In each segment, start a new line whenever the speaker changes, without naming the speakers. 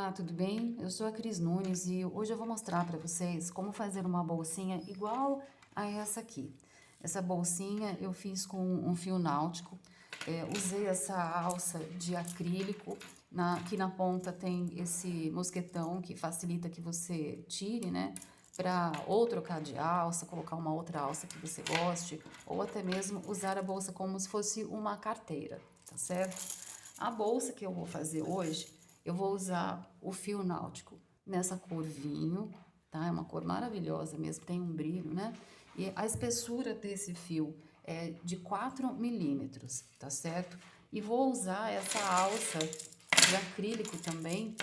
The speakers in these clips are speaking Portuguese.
Olá, tudo bem? Eu sou a Cris Nunes e hoje eu vou mostrar para vocês como fazer uma bolsinha igual a essa aqui. Essa bolsinha eu fiz com um fio náutico, usei essa alça de acrílico, aqui na ponta tem esse mosquetão que facilita que você tire, né? Para ou trocar de alça, colocar uma outra alça que você goste, ou até mesmo usar a bolsa como se fosse uma carteira, tá certo? A bolsa que eu vou fazer hoje, eu vou usar o fio náutico nessa cor vinho, tá? É uma cor maravilhosa mesmo, tem um brilho, né? E a espessura desse fio é de 4 milímetros, tá certo? E vou usar essa alça de acrílico também,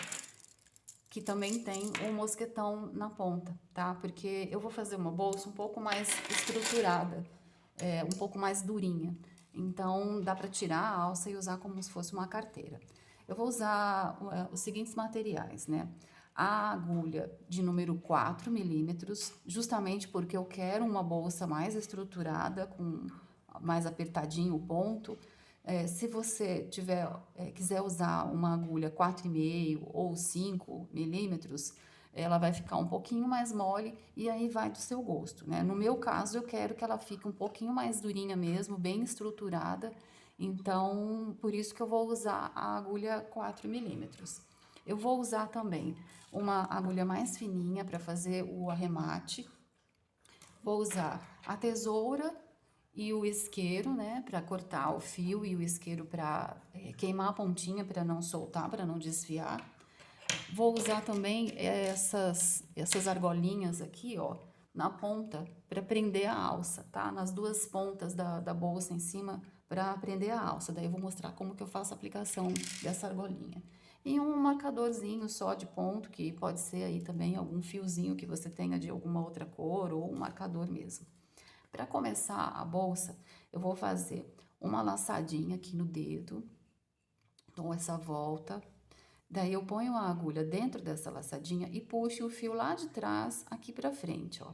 que também tem um mosquetão na ponta, tá? Porque eu vou fazer uma bolsa um pouco mais estruturada, um pouco mais durinha. Então, dá para tirar a alça e usar como se fosse uma carteira. Eu vou usar os seguintes materiais, né? A agulha de número 4 milímetros, justamente porque eu quero uma bolsa mais estruturada, com mais apertadinho o ponto. Se você quiser usar uma agulha 4,5 ou 5 milímetros, ela vai ficar um pouquinho mais mole e aí vai do seu gosto, né? No meu caso, eu quero que ela fique um pouquinho mais durinha mesmo, bem estruturada, então por isso que eu vou usar a agulha 4 milímetros. Eu vou usar também uma agulha mais fininha para fazer o arremate. Vou usar a tesoura e o isqueiro, né, para cortar o fio e o isqueiro para queimar a pontinha para não soltar, para não desfiar. Vou usar também essas argolinhas aqui, ó, na ponta para prender a alça, tá? Nas duas pontas da bolsa em cima para prender a alça. Daí eu vou mostrar como que eu faço a aplicação dessa argolinha. E um marcadorzinho só de ponto, que pode ser aí também algum fiozinho que você tenha de alguma outra cor ou um marcador mesmo. Para começar a bolsa, eu vou fazer uma laçadinha aqui no dedo, dou essa volta, daí eu ponho a agulha dentro dessa laçadinha e puxo o fio lá de trás aqui para frente, ó.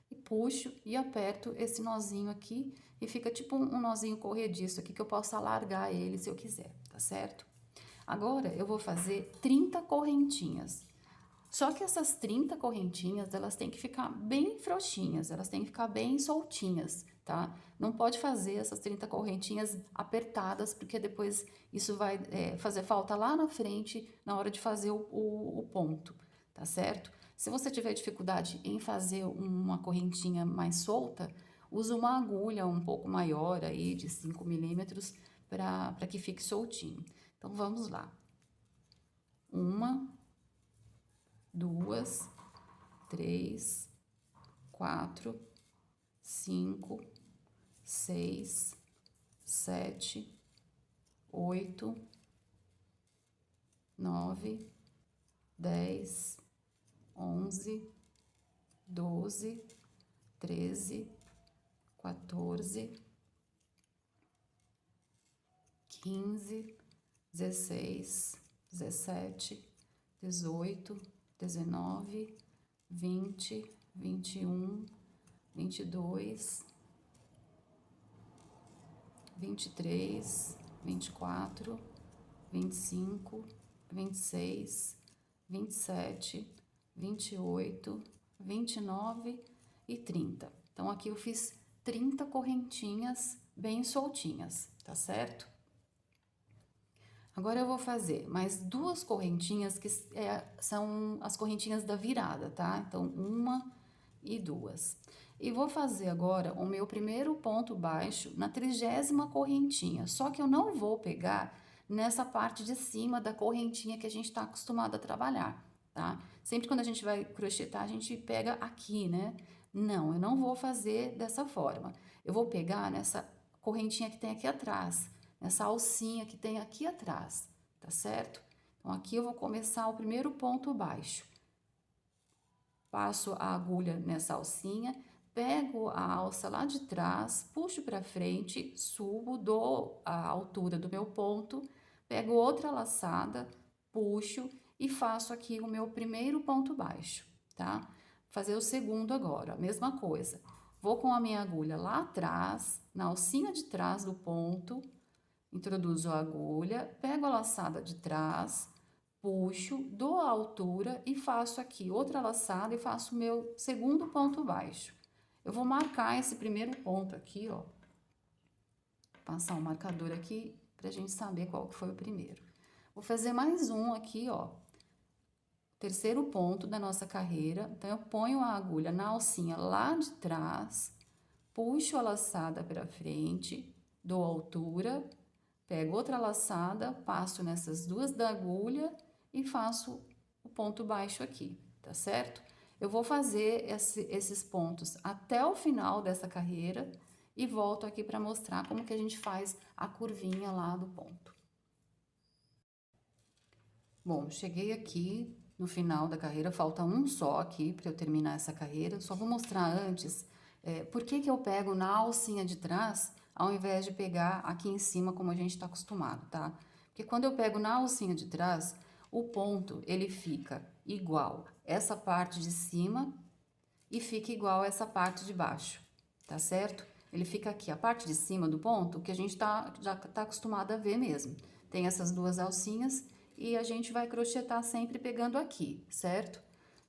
E puxo e aperto esse nozinho aqui e fica tipo um nozinho corrediço aqui que eu posso alargar ele se eu quiser, tá certo? Agora eu vou fazer 30 correntinhas. Só que essas 30 correntinhas, elas têm que ficar bem frouxinhas, elas têm que ficar bem soltinhas, tá? Não pode fazer essas 30 correntinhas apertadas, porque depois isso vai fazer falta lá na frente, na hora de fazer o ponto, tá certo? Se você tiver dificuldade em fazer uma correntinha mais solta, usa uma agulha um pouco maior aí, de 5 milímetros, para que fique soltinho. Então, vamos lá. Uma, duas, três, quatro, cinco, seis, sete, oito, nove, 10, 11, 12, 13, 14, 15, 16, 17, 18, 19, 20, 21, 22, 23, 24, 25, 26, 27, 28, 29 e 30. Então, aqui eu fiz 30 correntinhas bem soltinhas, tá certo? Agora eu vou fazer mais duas correntinhas que são as correntinhas da virada, tá? Então, uma e duas. E vou fazer agora o meu primeiro ponto baixo na 30ª correntinha, só que eu não vou pegar nessa parte de cima da correntinha que a gente está acostumado a trabalhar, tá? Sempre quando a gente vai crochetar, a gente pega aqui, né? Não, eu não vou fazer dessa forma. Eu vou pegar nessa correntinha que tem aqui atrás, nessa alcinha que tem aqui atrás, tá certo? Então, aqui eu vou começar o primeiro ponto baixo. Passo a agulha nessa alcinha, pego a alça lá de trás, puxo para frente, subo, dou a altura do meu ponto, pego outra laçada, puxo e faço aqui o meu primeiro ponto baixo, tá? Fazer o segundo agora, a mesma coisa. Vou com a minha agulha lá atrás, na alcinha de trás do ponto, introduzo a agulha, pego a laçada de trás, puxo, dou a altura e faço aqui outra laçada e faço o meu segundo ponto baixo. Eu vou marcar esse primeiro ponto aqui, ó. Passar um marcador aqui pra gente saber qual que foi o primeiro. Vou fazer mais um aqui, ó. Terceiro ponto da nossa carreira. Então, eu ponho a agulha na alcinha lá de trás, puxo a laçada pra frente, dou altura, pego outra laçada, passo nessas duas da agulha e faço o ponto baixo aqui, tá certo? Eu vou fazer esses pontos até o final dessa carreira e volto aqui para mostrar como que a gente faz a curvinha lá do ponto. Bom, cheguei aqui no final da carreira, falta um só aqui para eu terminar essa carreira. Só vou mostrar antes por que que eu pego na alcinha de trás ao invés de pegar aqui em cima como a gente está acostumado, tá? Porque quando eu pego na alcinha de trás, o ponto ele fica igual essa parte de cima e fica igual essa parte de baixo, tá certo? Ele fica aqui, a parte de cima do ponto, que a gente já tá acostumado a ver mesmo. Tem essas duas alcinhas e a gente vai crochetar sempre pegando aqui, certo?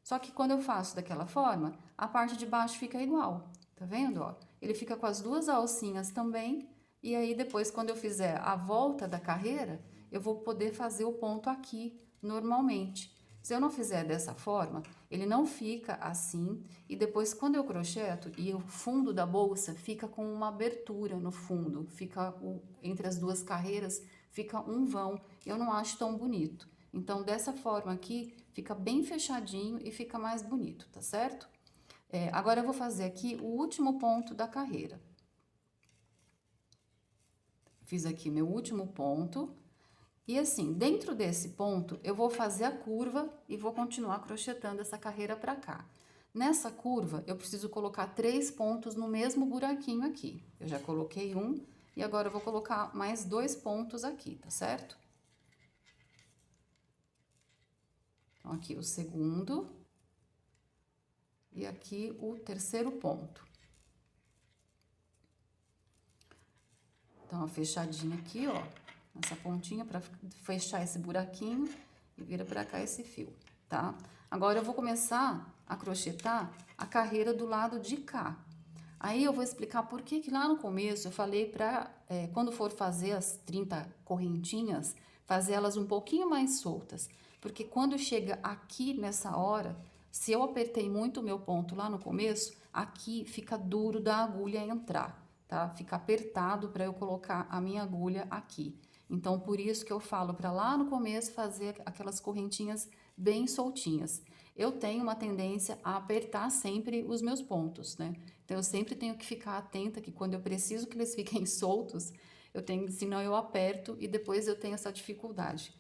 Só que quando eu faço daquela forma, a parte de baixo fica igual, tá vendo, ó? Ele fica com as duas alcinhas também, e aí depois quando eu fizer a volta da carreira, eu vou poder fazer o ponto aqui normalmente. Se eu não fizer dessa forma, ele não fica assim, e depois quando eu crocheto e o fundo da bolsa fica com uma abertura no fundo, fica entre as duas carreiras, fica um vão, eu não acho tão bonito. Então, dessa forma aqui, fica bem fechadinho e fica mais bonito, tá certo? Agora eu vou fazer aqui o último ponto da carreira. Fiz aqui meu último ponto. E assim, dentro desse ponto, eu vou fazer a curva e vou continuar crochetando essa carreira pra cá. Nessa curva, eu preciso colocar 3 pontos no mesmo buraquinho aqui. Eu já coloquei um e agora eu vou colocar mais 2 pontos aqui, tá certo? Então, aqui o segundo e aqui o terceiro ponto. Então, a fechadinha aqui, ó, essa pontinha para fechar esse buraquinho e vira pra cá esse fio, tá? Agora, eu vou começar a crochetar a carreira do lado de cá. Aí, eu vou explicar por que que lá no começo eu falei pra, quando for fazer as 30 correntinhas, fazer elas um pouquinho mais soltas. Porque quando chega aqui nessa hora, se eu apertei muito o meu ponto lá no começo, aqui fica duro da agulha entrar, tá? Fica apertado para eu colocar a minha agulha aqui. Então, por isso que eu falo para lá no começo fazer aquelas correntinhas bem soltinhas. Eu tenho uma tendência a apertar sempre os meus pontos, né? Então, eu sempre tenho que ficar atenta que quando eu preciso que eles fiquem soltos, eu tenho, senão eu aperto e depois eu tenho essa dificuldade.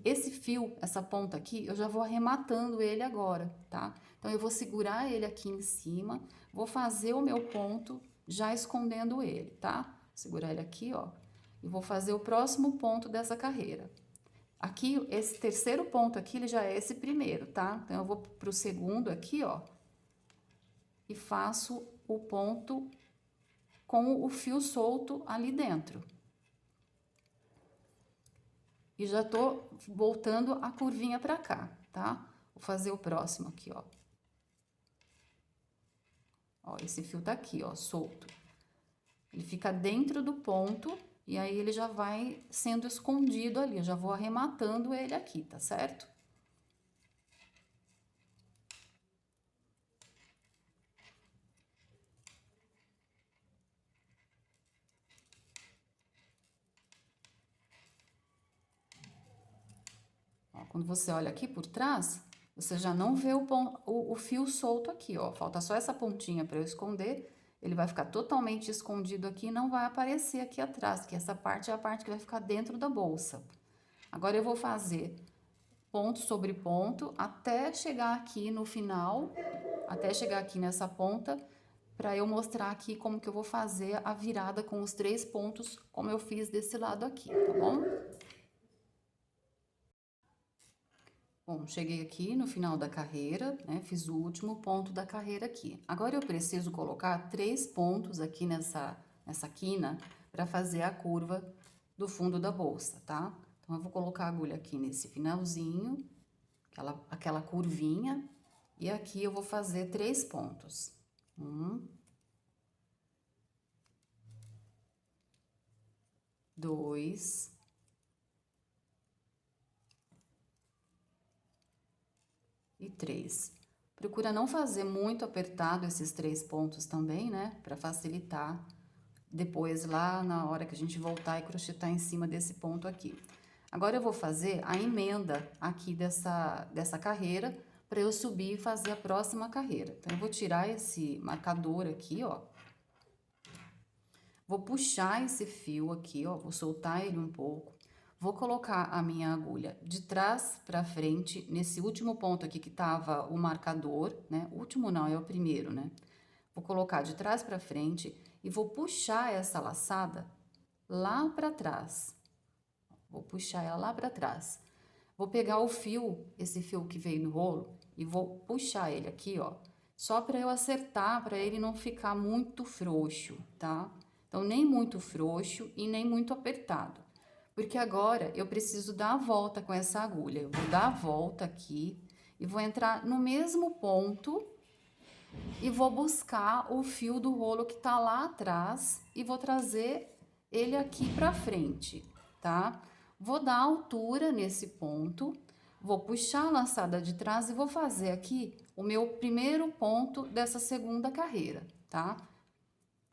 Esse fio, essa ponta aqui, eu já vou arrematando ele agora, tá? Então, eu vou segurar ele aqui em cima, vou fazer o meu ponto já escondendo ele, tá? Segurar ele aqui, ó, e vou fazer o próximo ponto dessa carreira. Aqui, esse terceiro ponto aqui, ele já é esse primeiro, tá? Então, eu vou pro segundo aqui, ó, e faço o ponto com o fio solto ali dentro. E já tô voltando a curvinha pra cá, tá? Vou fazer o próximo aqui, ó. Ó, esse fio tá aqui, ó, solto. Ele fica dentro do ponto e aí ele já vai sendo escondido ali. Eu já vou arrematando ele aqui, tá certo? Ó, quando você olha aqui por trás, você já não vê o fio solto aqui, ó. Falta só essa pontinha para eu esconder. Ele vai ficar totalmente escondido aqui e não vai aparecer aqui atrás, que essa parte é a parte que vai ficar dentro da bolsa. Agora, eu vou fazer ponto sobre ponto até chegar aqui no final, até chegar aqui nessa ponta, para eu mostrar aqui como que eu vou fazer a virada com os 3 pontos, como eu fiz desse lado aqui, tá bom? Bom, cheguei aqui no final da carreira, né? Fiz o último ponto da carreira aqui. Agora, eu preciso colocar 3 pontos aqui nessa quina para fazer a curva do fundo da bolsa, tá? Então, eu vou colocar a agulha aqui nesse finalzinho, aquela curvinha, e aqui eu vou fazer 3 pontos. 1, 2, e 3. Procura não fazer muito apertado esses 3 pontos também, né? Para facilitar depois lá na hora que a gente voltar e crochetar em cima desse ponto aqui. Agora eu vou fazer a emenda aqui dessa carreira para eu subir e fazer a próxima carreira. Então, eu vou tirar esse marcador aqui, ó. Vou puxar esse fio aqui, ó, vou soltar ele um pouco. Vou colocar a minha agulha de trás para frente, nesse último ponto aqui que tava o marcador, né? O último não, é o primeiro, né? Vou colocar de trás para frente e vou puxar essa laçada lá para trás. Vou puxar ela lá para trás. Vou pegar o fio, esse fio que veio no rolo, e vou puxar ele aqui, ó. Só para eu acertar, para ele não ficar muito frouxo, tá? Então, nem muito frouxo e nem muito apertado. Porque agora eu preciso dar a volta com essa agulha. Eu vou dar a volta aqui e vou entrar no mesmo ponto e vou buscar o fio do rolo que tá lá atrás e vou trazer ele aqui pra frente, tá? Vou dar altura nesse ponto, vou puxar a laçada de trás e vou fazer aqui o meu primeiro ponto dessa segunda carreira, tá?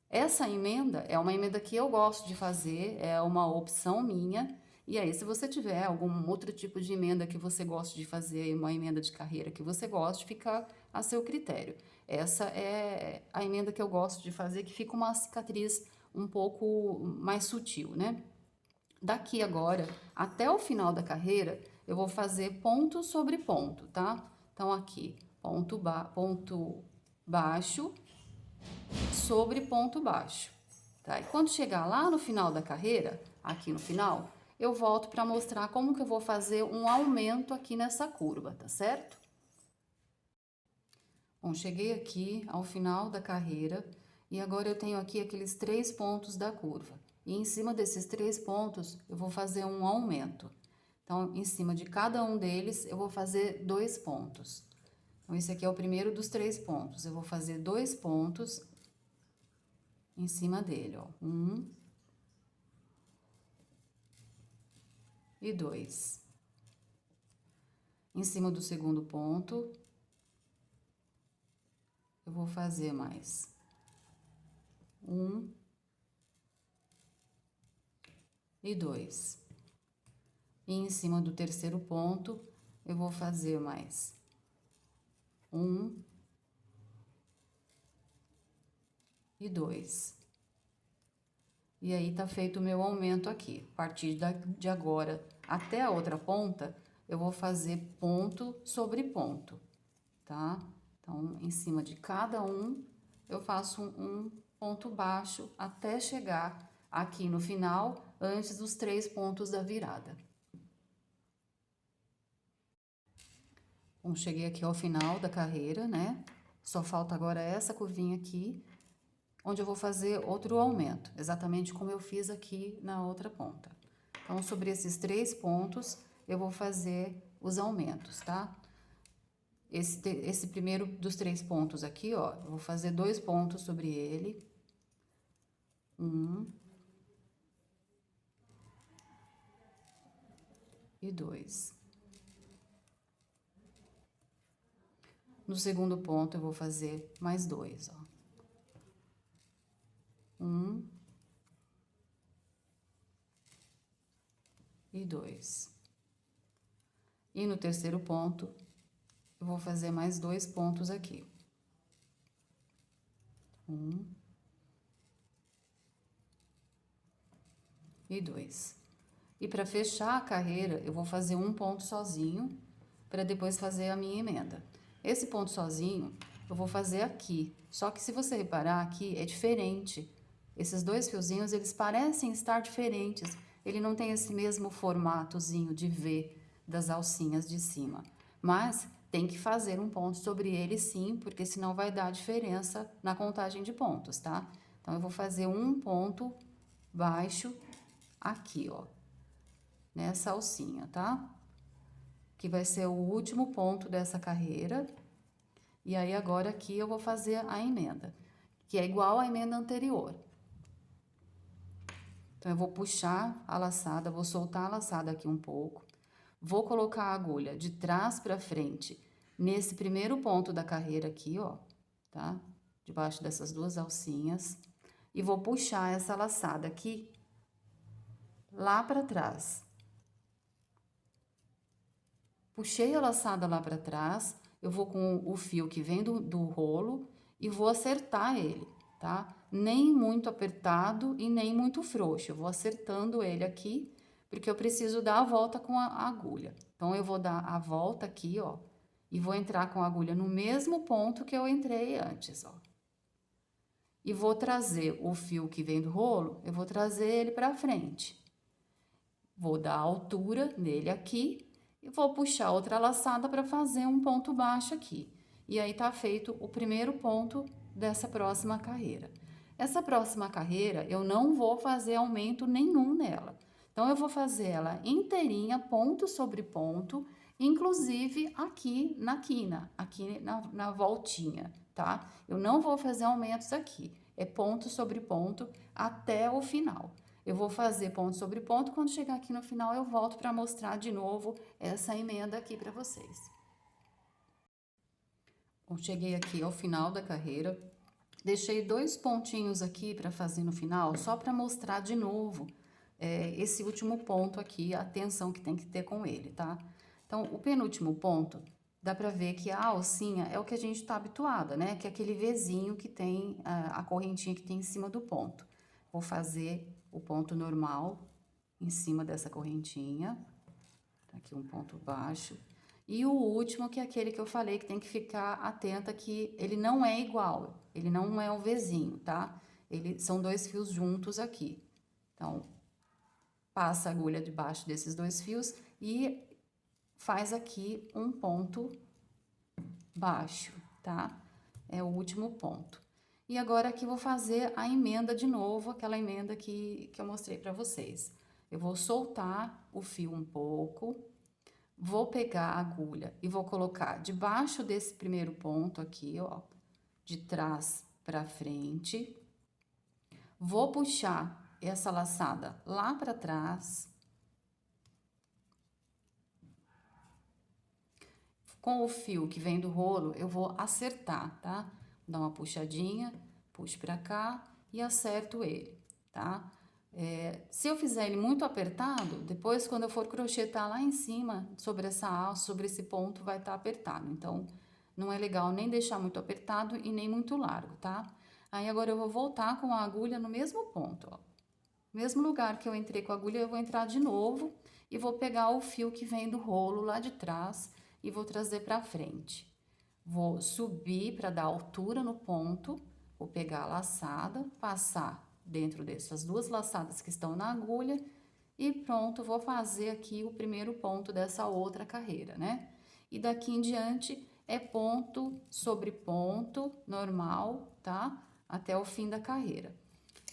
Essa emenda é uma emenda que eu gosto de fazer, é uma opção minha. E aí, se você tiver algum outro tipo de emenda que você gosta de fazer, uma emenda de carreira que você goste, fica a seu critério. Essa é a emenda que eu gosto de fazer, que fica uma cicatriz um pouco mais sutil, né? Daqui agora, até o final da carreira, eu vou fazer ponto sobre ponto, tá? Então, aqui, ponto baixo sobre ponto baixo, tá? E quando chegar lá no final da carreira, aqui no final, eu volto para mostrar como que eu vou fazer um aumento aqui nessa curva, tá certo? Bom, cheguei aqui ao final da carreira e agora eu tenho aqui aqueles 3 pontos da curva. E em cima desses 3 pontos, eu vou fazer um aumento. Então, em cima de cada um deles, eu vou fazer 2 pontos. Então, esse aqui é o primeiro dos 3 pontos. Eu vou fazer 2 pontos em cima dele, ó. 1 e 2. Em cima do segundo ponto, eu vou fazer mais 1 e 2. E em cima do terceiro ponto, eu vou fazer mais 1 e 2. E aí, tá feito o meu aumento aqui. A partir de agora até a outra ponta, eu vou fazer ponto sobre ponto, tá? Então, em cima de cada um, eu faço um ponto baixo até chegar aqui no final, antes dos 3 pontos da virada. Bom, cheguei aqui ao final da carreira, né? Só falta agora essa curvinha aqui, onde eu vou fazer outro aumento, exatamente como eu fiz aqui na outra ponta. Então, sobre esses 3 pontos, eu vou fazer os aumentos, tá? Esse primeiro dos 3 pontos aqui, ó, eu vou fazer 2 pontos sobre ele. 1 e 2. No segundo ponto, eu vou fazer mais 2, ó. 1 e 2. E no terceiro ponto, eu vou fazer mais 2 pontos aqui. 1 e 2. E para fechar a carreira, eu vou fazer um ponto sozinho, para depois fazer a minha emenda. Esse ponto sozinho, eu vou fazer aqui. Só que se você reparar aqui, é diferente. Esses 2 fiozinhos, eles parecem estar diferentes. Ele não tem esse mesmo formatozinho de V das alcinhas de cima. Mas tem que fazer um ponto sobre ele sim, porque senão vai dar diferença na contagem de pontos, tá? Então, eu vou fazer um ponto baixo aqui, ó. nessa alcinha, tá? Que vai ser o último ponto dessa carreira. E aí, agora aqui eu vou fazer a emenda, que é igual à emenda anterior. Então, eu vou puxar a laçada, vou soltar a laçada aqui um pouco. Vou colocar a agulha de trás para frente nesse primeiro ponto da carreira aqui, ó, tá? Debaixo dessas duas alcinhas. E vou puxar essa laçada aqui lá para trás. Puxei a laçada lá para trás, eu vou com o fio que vem do rolo e vou acertar ele, tá? Nem muito apertado e nem muito frouxo. Eu vou acertando ele aqui, porque eu preciso dar a volta com a agulha. Então, eu vou dar a volta aqui, ó, e vou entrar com a agulha no mesmo ponto que eu entrei antes, ó. E vou trazer o fio que vem do rolo, eu vou trazer ele para frente. Vou dar altura nele aqui e vou puxar outra laçada para fazer um ponto baixo aqui. E aí, tá feito o primeiro ponto dessa próxima carreira. Essa próxima carreira, eu não vou fazer aumento nenhum nela. Então, eu vou fazer ela inteirinha, ponto sobre ponto, inclusive aqui na quina, aqui na voltinha, tá? Eu não vou fazer aumentos aqui, é ponto sobre ponto até o final. Eu vou fazer ponto sobre ponto, quando chegar aqui no final eu volto para mostrar de novo essa emenda aqui para vocês. Bom, cheguei aqui ao final da carreira, deixei 2 pontinhos aqui para fazer no final, só para mostrar de novo esse último ponto aqui, a atenção que tem que ter com ele, tá? Então, o penúltimo ponto, dá para ver que a alcinha é o que a gente tá habituada, né? Que é aquele Vzinho que tem, a correntinha que tem em cima do ponto. Vou fazer o ponto normal em cima dessa correntinha, tá aqui um ponto baixo. E o último, que é aquele que eu falei que tem que ficar atenta, que ele não é igual, ele não é o Vzinho, tá? São 2 fios juntos aqui. Então, passa a agulha debaixo desses 2 fios e faz aqui um ponto baixo, tá? É o último ponto. E agora aqui vou fazer a emenda de novo, aquela emenda que eu mostrei para vocês. Eu vou soltar o fio um pouco, vou pegar a agulha e vou colocar debaixo desse primeiro ponto aqui, ó, de trás para frente. Vou puxar essa laçada lá para trás. Com o fio que vem do rolo, eu vou acertar, tá? Dá uma puxadinha, puxo pra cá e acerto ele, tá? Se eu fizer ele muito apertado, depois quando eu for crochetar lá em cima, sobre essa alça, sobre esse ponto, vai estar apertado. Então, não é legal nem deixar muito apertado e nem muito largo, tá? Aí, agora eu vou voltar com a agulha no mesmo ponto, ó. Mesmo lugar que eu entrei com a agulha, eu vou entrar de novo e vou pegar o fio que vem do rolo lá de trás e vou trazer pra frente. Vou subir para dar altura no ponto, vou pegar a laçada, passar dentro dessas 2 laçadas que estão na agulha e pronto, vou fazer aqui o primeiro ponto dessa outra carreira, né? E daqui em diante é ponto sobre ponto normal, tá? Até o fim da carreira.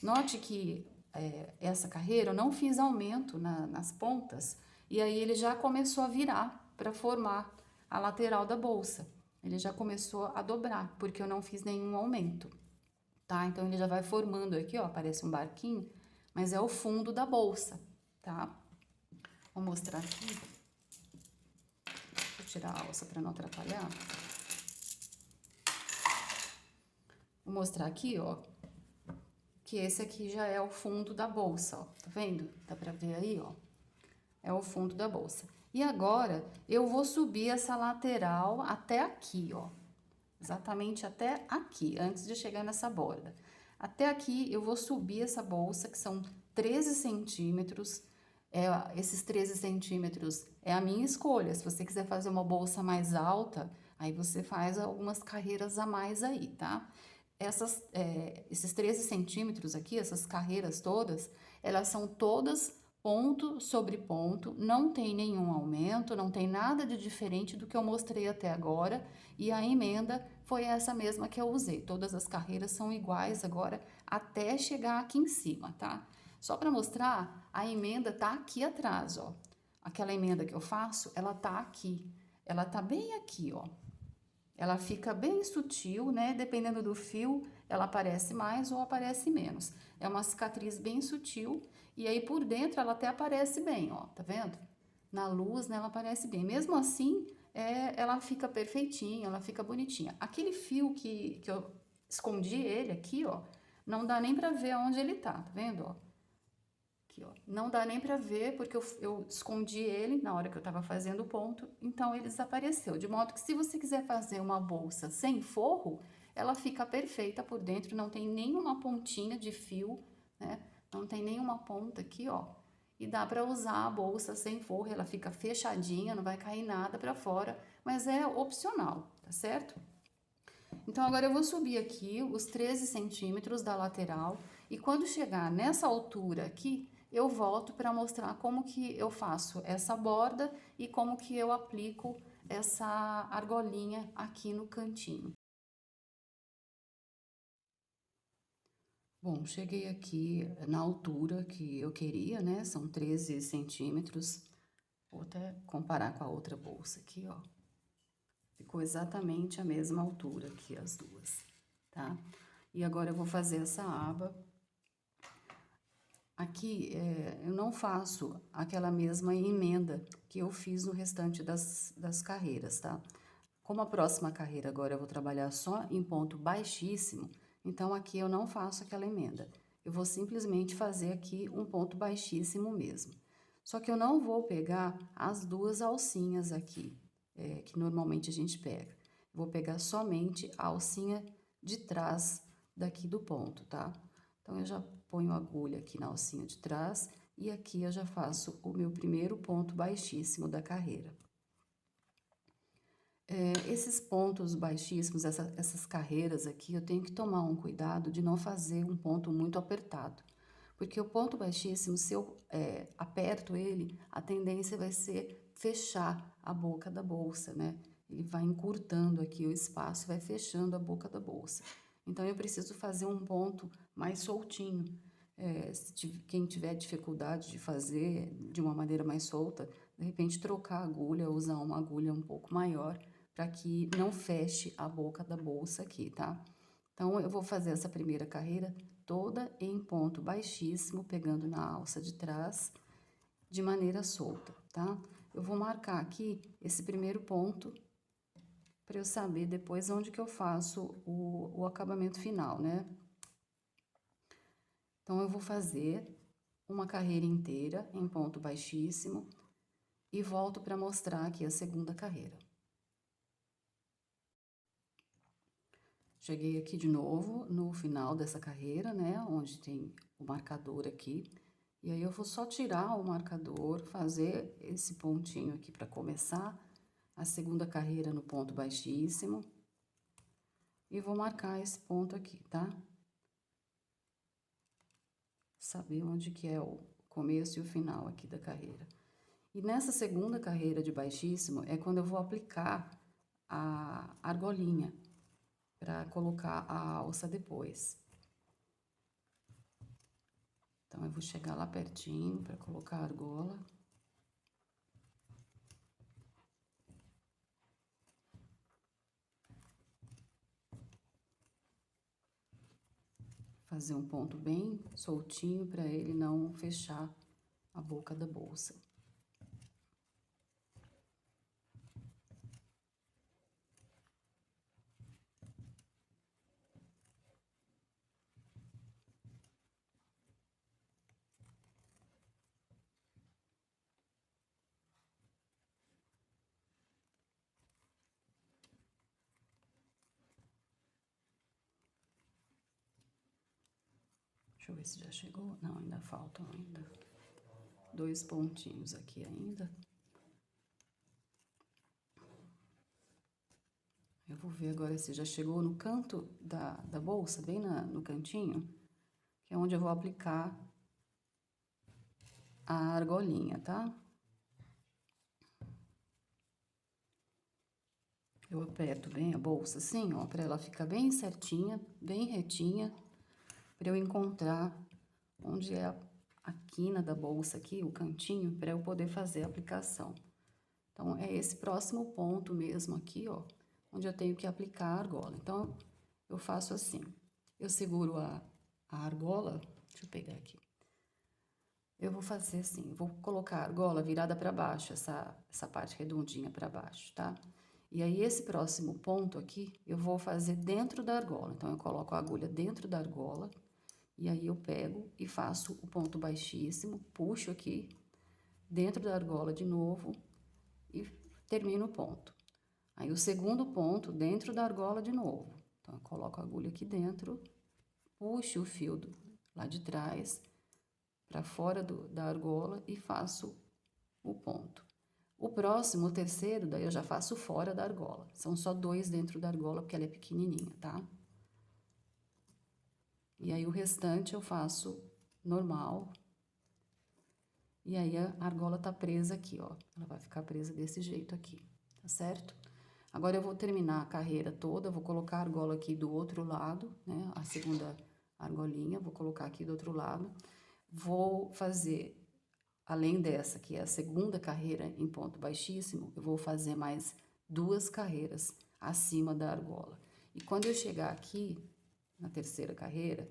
Note que essa carreira eu não fiz aumento nas pontas e aí ele já começou a virar para formar a lateral da bolsa. Ele já começou a dobrar, porque eu não fiz nenhum aumento, tá? Então, ele já vai formando aqui, ó, parece um barquinho, mas é o fundo da bolsa, tá? Vou mostrar aqui. Vou tirar a alça para não atrapalhar. Vou mostrar aqui, ó, que esse aqui já é o fundo da bolsa, ó. Tá vendo? Dá pra ver aí, ó? É o fundo da bolsa. E agora, eu vou subir essa lateral até aqui, ó. Exatamente até aqui, antes de chegar nessa borda. Até aqui, eu vou subir essa bolsa, que são 13 centímetros. Esses 13 centímetros é a minha escolha. Se você quiser fazer uma bolsa mais alta, aí você faz algumas carreiras a mais aí, tá? Esses 13 centímetros aqui, essas carreiras todas, elas são todas ponto sobre ponto, não tem nenhum aumento, não tem nada de diferente do que eu mostrei até agora, e a emenda foi essa mesma que eu usei. Todas as carreiras são iguais agora até chegar aqui em cima, tá? Só para mostrar, a emenda tá aqui atrás, ó. aquela emenda que eu faço, ela tá aqui. Ela tá bem aqui, ó. Ela fica bem sutil, né? Dependendo do fio, ela aparece mais ou aparece menos. É uma cicatriz bem sutil e aí por dentro ela até aparece bem, ó, tá vendo? Na luz, né, ela aparece bem. Mesmo assim, ela fica perfeitinha, ela fica bonitinha. Aquele fio que eu escondi ele aqui, ó, não dá nem pra ver onde ele tá vendo, ó? Aqui, ó. Não dá nem pra ver porque eu escondi ele na hora que eu tava fazendo o ponto, então ele desapareceu. De modo que se você quiser fazer uma bolsa sem forro, ela fica perfeita por dentro, não tem nenhuma pontinha de fio, né? Não tem nenhuma ponta aqui, ó. E dá pra usar a bolsa sem forro, ela fica fechadinha, não vai cair nada pra fora, mas é opcional, tá certo? Então, agora eu vou subir aqui os 13 centímetros da lateral e quando chegar nessa altura aqui, eu volto para mostrar como que eu faço essa borda e como que eu aplico essa argolinha aqui no cantinho. Bom, cheguei aqui na altura que eu queria, né? São 13 centímetros. Vou até comparar com a outra bolsa aqui, ó. Ficou exatamente a mesma altura aqui as duas, tá? E agora eu vou fazer essa aba. Aqui, eu não faço aquela mesma emenda que eu fiz no restante das carreiras, tá? Como a próxima carreira agora eu vou trabalhar só em ponto baixíssimo, então aqui eu não faço aquela emenda. Eu vou simplesmente fazer aqui um ponto baixíssimo mesmo. Só que eu não vou pegar as duas alcinhas aqui, que normalmente a gente pega. Vou pegar somente a alcinha de trás daqui do ponto, tá? Então, eu já ponho a agulha aqui na alcinha de trás e aqui eu já faço o meu primeiro ponto baixíssimo da carreira. Esses pontos baixíssimos, essas carreiras aqui, eu tenho que tomar um cuidado de não fazer um ponto muito apertado. Porque o ponto baixíssimo, se eu aperto ele, a tendência vai ser fechar a boca da bolsa, né? Ele vai encurtando aqui o espaço, vai fechando a boca da bolsa. Então, eu preciso fazer um ponto mais soltinho. Quem tiver dificuldade de fazer de uma maneira mais solta, de repente trocar a agulha, usar uma agulha um pouco maior, para que não feche a boca da bolsa aqui, tá? Então, eu vou fazer essa primeira carreira toda em ponto baixíssimo, pegando na alça de trás, de maneira solta, tá? Eu vou marcar aqui esse primeiro ponto, para eu saber depois onde que eu faço o acabamento final, né? Então, eu vou fazer uma carreira inteira em ponto baixíssimo e volto para mostrar aqui a segunda carreira. Cheguei aqui de novo no final dessa carreira, né, onde tem o marcador aqui. E aí eu vou só tirar o marcador, fazer esse pontinho aqui para começar a segunda carreira no ponto baixíssimo. E vou marcar esse ponto aqui, tá? Saber onde que é o começo e o final aqui da carreira. E nessa segunda carreira de baixíssimo é quando eu vou aplicar a argolinha para colocar a alça depois. Então, eu vou chegar lá pertinho para colocar a argola. Fazer um ponto bem soltinho para ele não fechar a boca da bolsa. Deixa eu ver se já chegou. Não, ainda faltam ainda 2 pontinhos aqui ainda. Eu vou ver agora se já chegou no canto da bolsa, bem no cantinho, que é onde eu vou aplicar a argolinha, tá? Eu aperto bem a bolsa assim, ó, pra ela ficar bem certinha, bem retinha, pra eu encontrar onde é a a quina da bolsa aqui, o cantinho, para eu poder fazer a aplicação. Então, é esse próximo ponto mesmo aqui, ó, onde eu tenho que aplicar a argola. Então, eu faço assim, eu seguro a argola, deixa eu pegar aqui. Eu vou fazer assim, vou colocar a argola virada para baixo, essa parte redondinha para baixo, tá? E aí, esse próximo ponto aqui, eu vou fazer dentro da argola. Então, eu coloco a agulha dentro da argola, e aí eu pego e faço o ponto baixíssimo, puxo aqui, dentro da argola de novo, e termino o ponto. Aí, o segundo ponto, dentro da argola de novo. Então, eu coloco a agulha aqui dentro, puxo o fio lá de trás, para fora da argola e faço o ponto. O próximo, o terceiro, daí eu já faço fora da argola. São só 2 dentro da argola, porque ela é pequenininha, tá? E aí, o restante eu faço normal. E aí, a argola tá presa aqui, ó. Ela vai ficar presa desse jeito aqui, tá certo? Agora, eu vou terminar a carreira toda, vou colocar a argola aqui do outro lado, né? A segunda argolinha, vou colocar aqui do outro lado. Vou fazer, além dessa, que é a segunda carreira em ponto baixíssimo, eu vou fazer mais 2 carreiras acima da argola. E quando eu chegar aqui, na terceira carreira,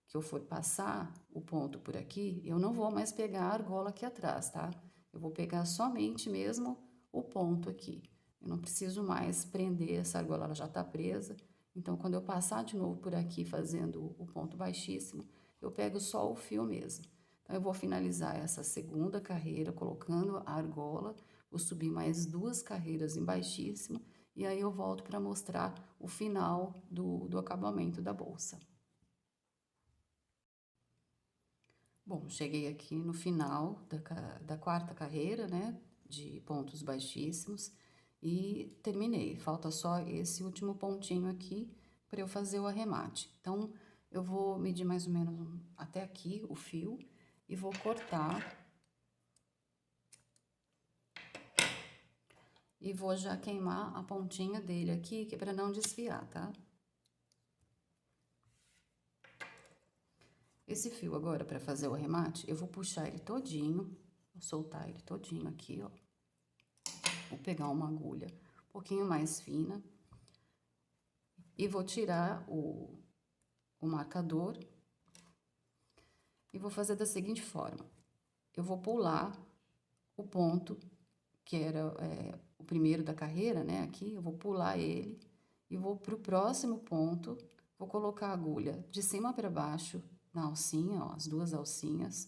que eu for passar o ponto por aqui, eu não vou mais pegar a argola aqui atrás, tá? Eu vou pegar somente mesmo o ponto aqui. Eu não preciso mais prender essa argola, ela já tá presa. Então, quando eu passar de novo por aqui fazendo o ponto baixíssimo, eu pego só o fio mesmo. Então, eu vou finalizar essa segunda carreira colocando a argola, vou subir mais 2 carreiras em baixíssimo, e aí eu volto para mostrar o final do acabamento da bolsa. Bom, cheguei aqui no final da quarta carreira, né, de pontos baixíssimos e terminei. Falta só esse último pontinho aqui para eu fazer o arremate. Então, eu vou medir mais ou menos até aqui o fio e vou cortar. E vou já queimar a pontinha dele aqui, que é para não desfiar, tá? Esse fio agora, para fazer o arremate, eu vou puxar ele todinho, vou soltar ele todinho aqui, ó. Vou pegar uma agulha um pouquinho mais fina e vou tirar o marcador e vou fazer da seguinte forma. Eu vou pular o ponto, que era o primeiro da carreira, né, aqui, eu vou pular ele e vou pro próximo ponto, vou colocar a agulha de cima para baixo na alcinha, ó, as 2 alcinhas,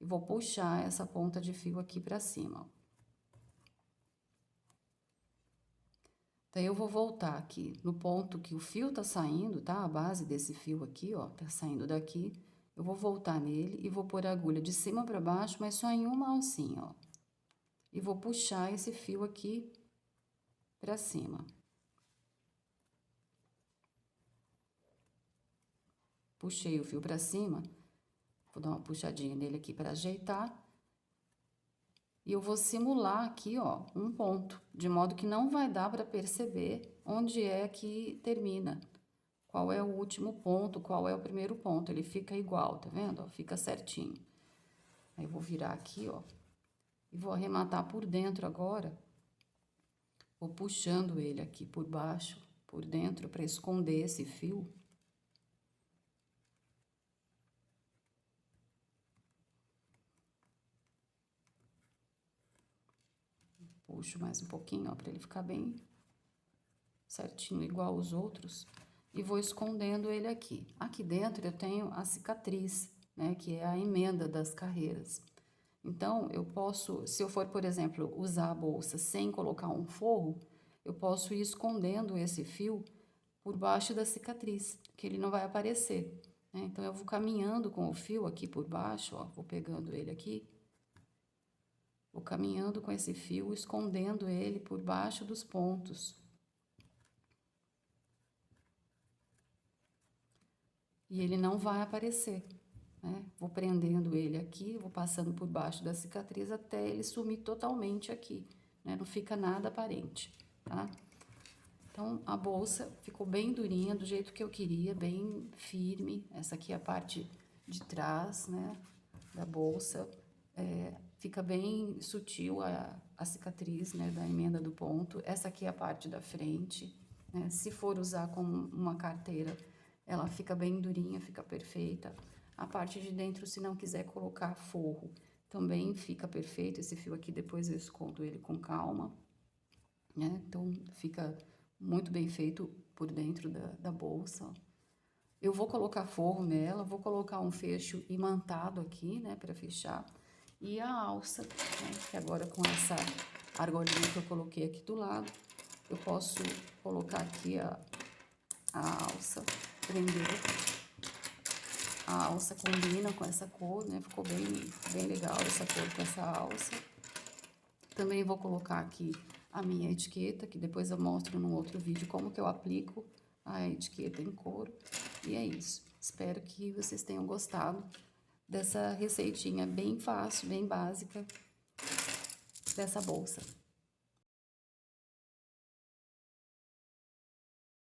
e vou puxar essa ponta de fio aqui para cima, ó. Daí, eu vou voltar aqui no ponto que o fio tá saindo, tá? A base desse fio aqui, ó, tá saindo daqui. Eu vou voltar nele e vou pôr a agulha de cima para baixo, mas só em uma alcinha, ó. E vou puxar esse fio aqui para cima. Puxei o fio para cima, vou dar uma puxadinha nele aqui para ajeitar. E eu vou simular aqui, ó, um ponto, de modo que não vai dar para perceber onde é que termina. Qual é o último ponto, qual é o primeiro ponto. Ele fica igual, tá vendo? Ó, fica certinho. Aí, eu vou virar aqui, ó, e vou arrematar por dentro agora. Vou puxando ele aqui por baixo, por dentro, para esconder esse fio. Puxo mais um pouquinho, ó, para ele ficar bem certinho, igual os outros. E vou escondendo ele aqui. Aqui dentro eu tenho a cicatriz, né, que é a emenda das carreiras. Então, eu posso, se eu for, por exemplo, usar a bolsa sem colocar um forro, eu posso ir escondendo esse fio por baixo da cicatriz, que ele não vai aparecer, né? Então, eu vou caminhando com o fio aqui por baixo, ó, vou pegando ele aqui, vou caminhando com esse fio, escondendo ele por baixo dos pontos. E ele não vai aparecer, né? Vou prendendo ele aqui, vou passando por baixo da cicatriz até ele sumir totalmente aqui, né? Não fica nada aparente, tá? Então, a bolsa ficou bem durinha, do jeito que eu queria, bem firme. Essa aqui é a parte de trás, né? da bolsa. Fica bem sutil a cicatriz, né, da emenda do ponto. Essa aqui é a parte da frente, né? Se for usar como uma carteira, ela fica bem durinha, fica perfeita. A parte de dentro, se não quiser colocar forro, também fica perfeito. Esse fio aqui, depois eu escondo ele com calma, né? Então, fica muito bem feito por dentro da bolsa. Eu vou colocar forro nela, vou colocar um fecho imantado aqui, né, para fechar. E a alça, né, que agora com essa argolinha que eu coloquei aqui do lado, eu posso colocar aqui a alça, prender. A alça combina com essa cor, né, ficou bem legal essa cor com essa alça. Também vou colocar aqui a minha etiqueta, que depois eu mostro num outro vídeo como que eu aplico a etiqueta em couro. E é isso. Espero que vocês tenham gostado dessa receitinha bem fácil, bem básica dessa bolsa.